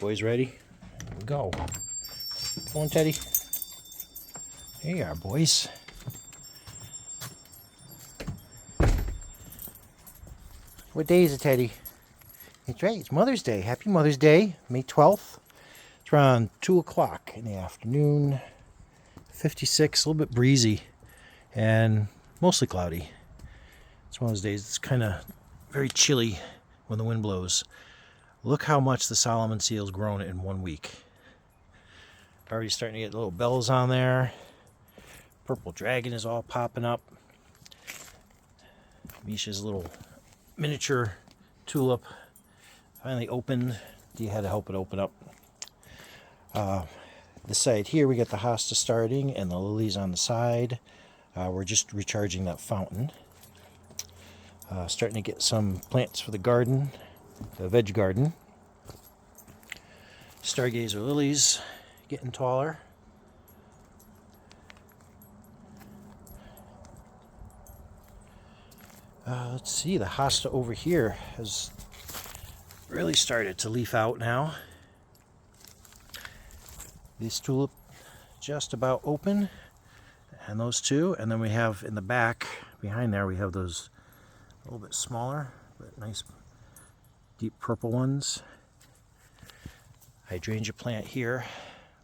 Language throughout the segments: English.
Boys ready? Here we go. Come on, Teddy. Here you are, boys. What day is it, Teddy? It's right, it's Mother's Day. Happy Mother's Day, May 12th. It's around 2 o'clock in the afternoon. 56, a little bit breezy and mostly cloudy. It's one of those days, it's kind of very chilly when the wind blows. Look how much the Solomon seal's grown in 1 week. Already starting to get little bells on there. Purple dragon is all popping up. Misha's little miniature tulip finally opened. You had to help it open up. The side here we got the hosta starting and the lilies on the side. We're just recharging that fountain. Starting to get some plants for the garden, the veg garden. Stargazer lilies getting taller. Let's see, the hosta over here has really started to leaf out now. This tulip just about open, and those two, and then we have in the back behind there we have those a little bit smaller but nice deep purple ones. Hydrangea plant here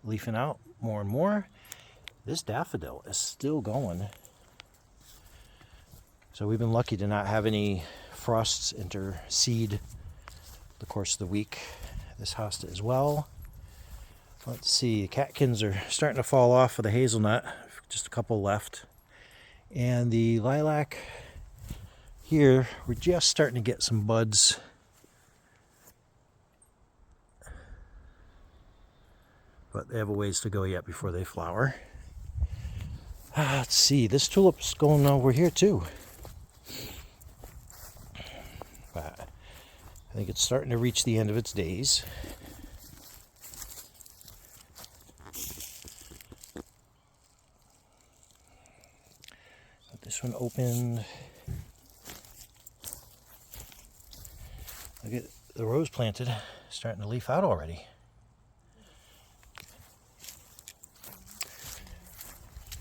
leafing out more and more. This daffodil is still going. So we've been lucky to not have any frosts intercede the course of the week. This hosta as well. Let's see, catkins are starting to fall off of the hazelnut. Just a couple left. And the lilac here, we're just starting to get some buds. But they have a ways to go yet before they flower. Let's see, this tulip's going over here too. But I think it's starting to reach the end of its days. This one opened. Look at the rose planted, starting to leaf out already.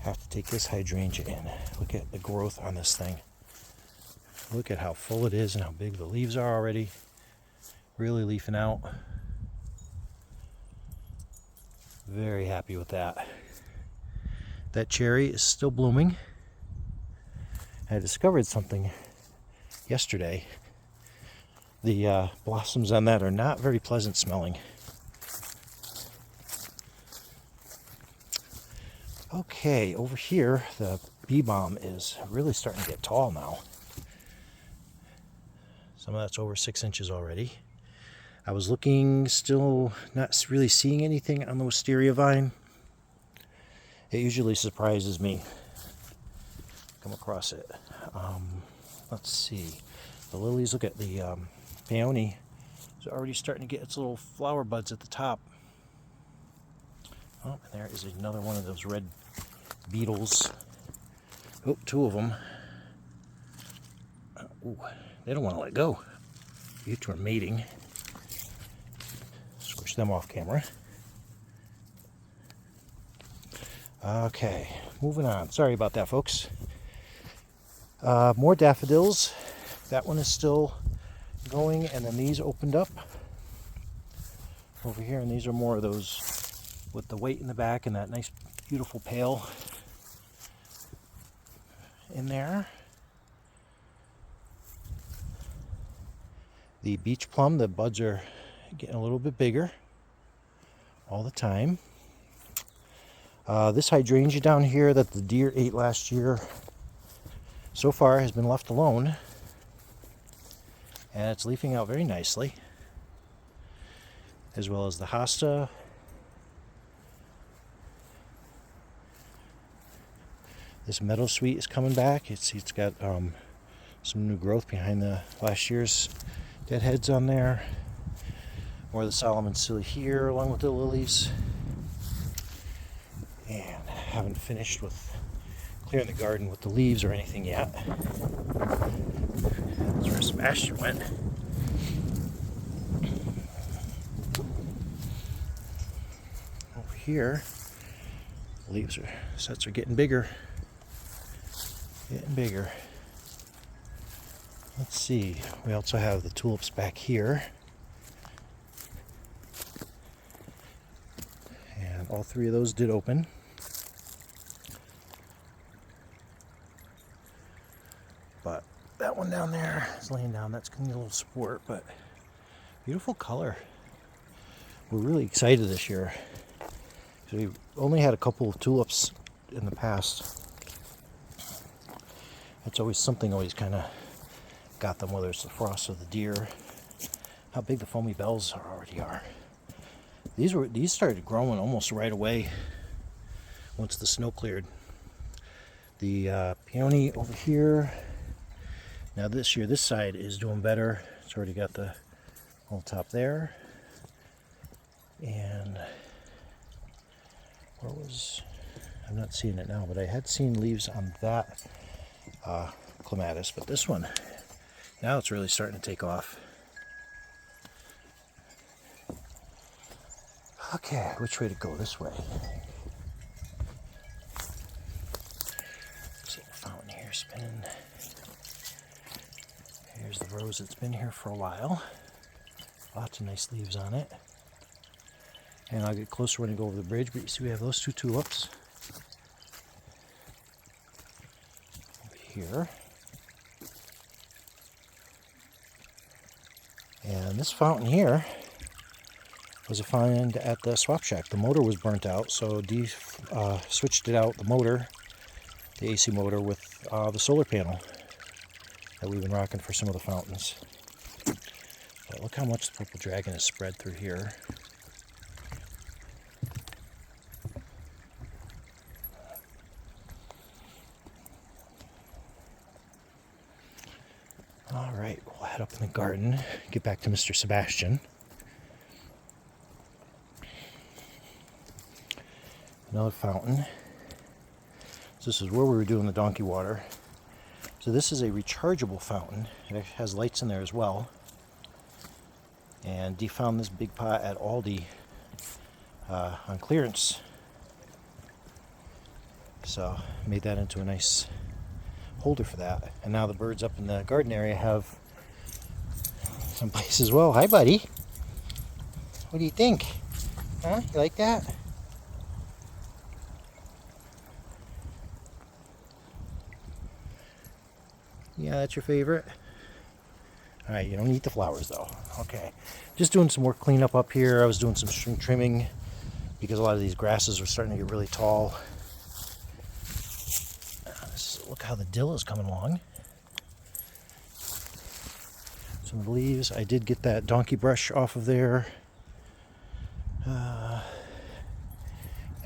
Have to take this hydrangea in. Look at the growth on this thing. Look at how full it is and how big the leaves are already. Really leafing out. Very happy with that. That cherry is still blooming. I discovered something yesterday. The blossoms on that are not very pleasant smelling. Okay, over here the bee balm is really starting to get tall now. Some of that's over 6 inches already. I was looking, still not really seeing anything on the wisteria vine. It usually surprises me. Come across it. Let's see. The lilies, look at the peony. It's already starting to get its little flower buds at the top. Oh, and there is another one of those red beetles. Oh, 2 of them. Ooh, they don't want to let go. You two are mating. Squish them off camera. Okay, moving on. Sorry about that, folks. More daffodils. That one is still going, and then these opened up over here, and these are more of those with the weight in the back and that nice beautiful pale in there. The beach plum, the buds are getting a little bit bigger all the time. This hydrangea down here that the deer ate last year so far has been left alone, and it's leafing out very nicely, as well as the hosta. This meadowsweet is coming back. It's got some new growth behind the last year's deadheads on there. More of the Solomon silly here along with the lilies. And haven't finished with clearing the garden with the leaves or anything yet. That's where Sebastian went. here. Sets are getting bigger. Getting bigger. Let's see. We also have the tulips back here. And all three of those did open. But that one down there is laying down. That's going to need a little support, but beautiful color. We're really excited this year. We've only had a couple of tulips in the past. It's always something always kind of got them, whether it's the frost or the deer. How big the foamy bells already are. These started growing almost right away once the snow cleared. The peony over here. Now this year, this side is doing better. It's already got the whole top there. And where was, I'm not seeing it now, but I had seen leaves on that clematis, but this one, now it's really starting to take off. Okay, which way to go? This way. This little fountain here spinning. Here's the rose that's been here for a while. Lots of nice leaves on it. And I'll get closer when I go over the bridge, but you see we have those two tulips. Over here. And this fountain here was a find at the swap shack. The motor was burnt out, so Dee switched it out, the motor, the AC motor, with the solar panel that we've been rocking for some of the fountains. But look how much the purple dragon is spread through here. All right, we'll head up in the garden, get back to Mr. Sebastian. Another fountain. So this is where we were doing the donkey water. So this is a rechargeable fountain. It has lights in there as well. And Dee found this big pot at Aldi on clearance. So made that into a nice holder for that. And now the birds up in the garden area have some place as well. Hi, buddy. What do you think? Huh? You like that? Yeah, that's your favorite? Alright, you don't eat the flowers though. Okay. Just doing some more cleanup up here. I was doing some string trimming because a lot of these grasses were starting to get really tall. Look how the dill is coming along. Some of the leaves. I did get that donkey brush off of there.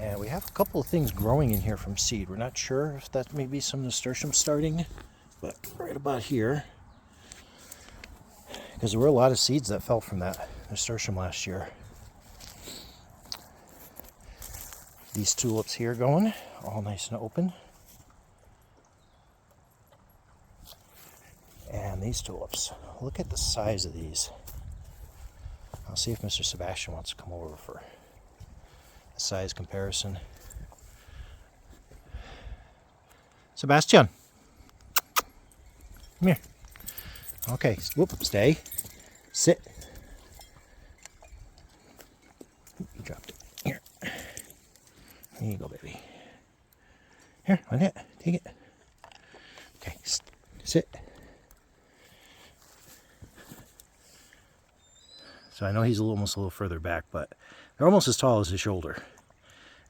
And we have a couple of things growing in here from seed. We're not sure if that may be some nasturtium starting, but right about here. Because there were a lot of seeds that fell from that nasturtium last year. These tulips here going, all nice and open. And these tulips, look at the size of these. I'll see if Mr. Sebastian wants to come over for a size comparison. Sebastian, come here. Okay, whoop, stay. Sit. You dropped it. Here. There you go, baby. Here, on it. Take it. Okay, sit. So I know he's almost a little further back, but they're almost as tall as his shoulder.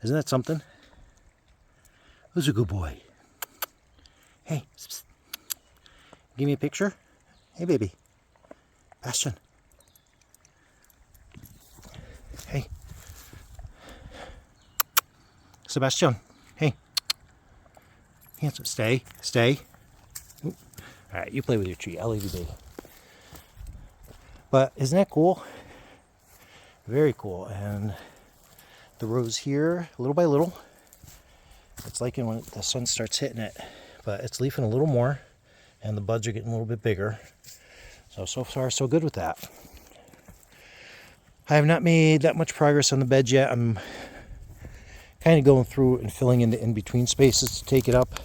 Isn't that something? Who's a good boy? Hey, give me a picture. Hey, baby. Bastion. Hey. Sebastian. Hey. Handsome. Stay. Stay. All right, you play with your tree. I'll leave you be. But isn't that cool? Very cool. And the rose here, little by little, it's like when the sun starts hitting it, but it's leafing a little more and the buds are getting a little bit bigger. So far so good with that. I have not made that much progress on the bed yet. I'm kind of going through and filling in the in-between spaces to take it up.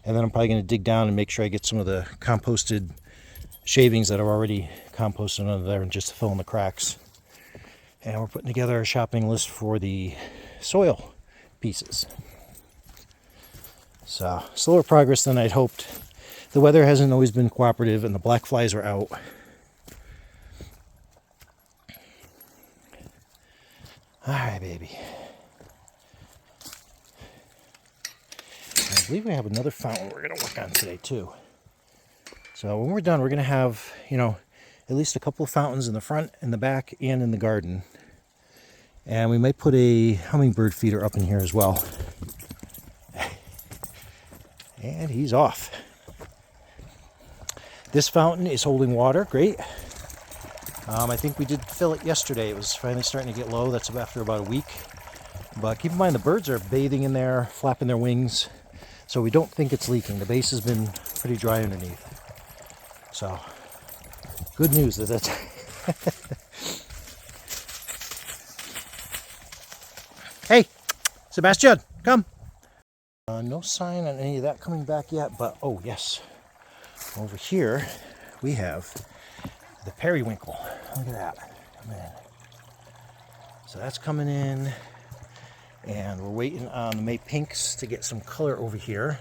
And then I'm probably going to dig down and make sure I get some of the composted shavings that are already composted under there and just to fill in the cracks. And we're putting together a shopping list for the soil pieces. So, slower progress than I'd hoped. The weather hasn't always been cooperative and the black flies are out. Alright, baby. I believe we have another fountain we're going to work on today, too. So when we're done, we're going to have, at least a couple of fountains in the front, in the back, and in the garden. And we might put a hummingbird feeder up in here as well. And he's off. This fountain is holding water, great. I think we did fill it yesterday. It was finally starting to get low. That's after about a week. But keep in mind the birds are bathing in there, flapping their wings. So we don't think it's leaking. The base has been pretty dry underneath. So, good news that that's... Hey, Sebastian, come. No sign on any of that coming back yet, but oh yes. Over here, we have the periwinkle. Look at that. Come in. So that's coming in. And we're waiting on the May pinks to get some color over here.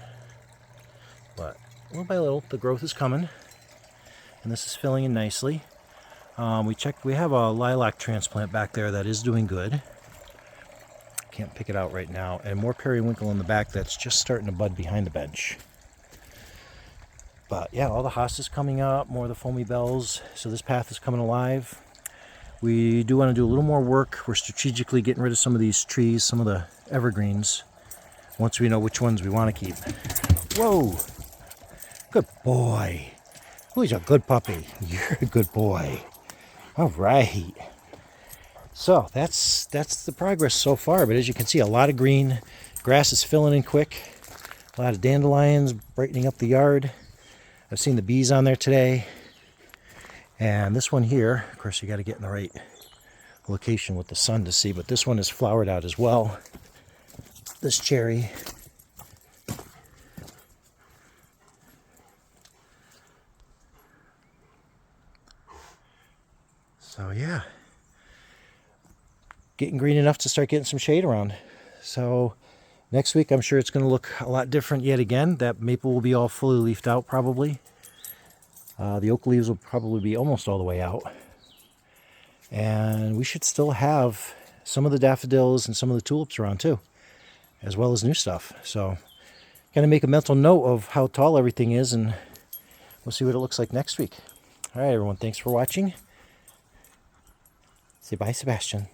But little by little, the growth is coming. And this is filling in nicely. We have a lilac transplant back there that is doing good. Can't pick it out right now. And more periwinkle in the back that's just starting to bud behind the bench. But yeah, all the hostas coming up, more of the foamy bells. So this path is coming alive. We do want to do a little more work. We're strategically getting rid of some of these trees, some of the evergreens, once we know which ones we want to keep. Whoa! Good boy. Who's a good puppy? You're a good boy. All right. So that's the progress so far. But as you can see, a lot of green. Grass is filling in quick. A lot of dandelions brightening up the yard. I've seen the bees on there today. And this one here, of course, you got to get in the right location with the sun to see, but this one is flowered out as well. This cherry. So yeah, getting green enough to start getting some shade around. So next week, I'm sure it's going to look a lot different yet again. That maple will be all fully leafed out probably. The oak leaves will probably be almost all the way out. And we should still have some of the daffodils and some of the tulips around too, as well as new stuff. So gonna make a mental note of how tall everything is, and we'll see what it looks like next week. All right, everyone, thanks for watching. Say bye, Sebastian.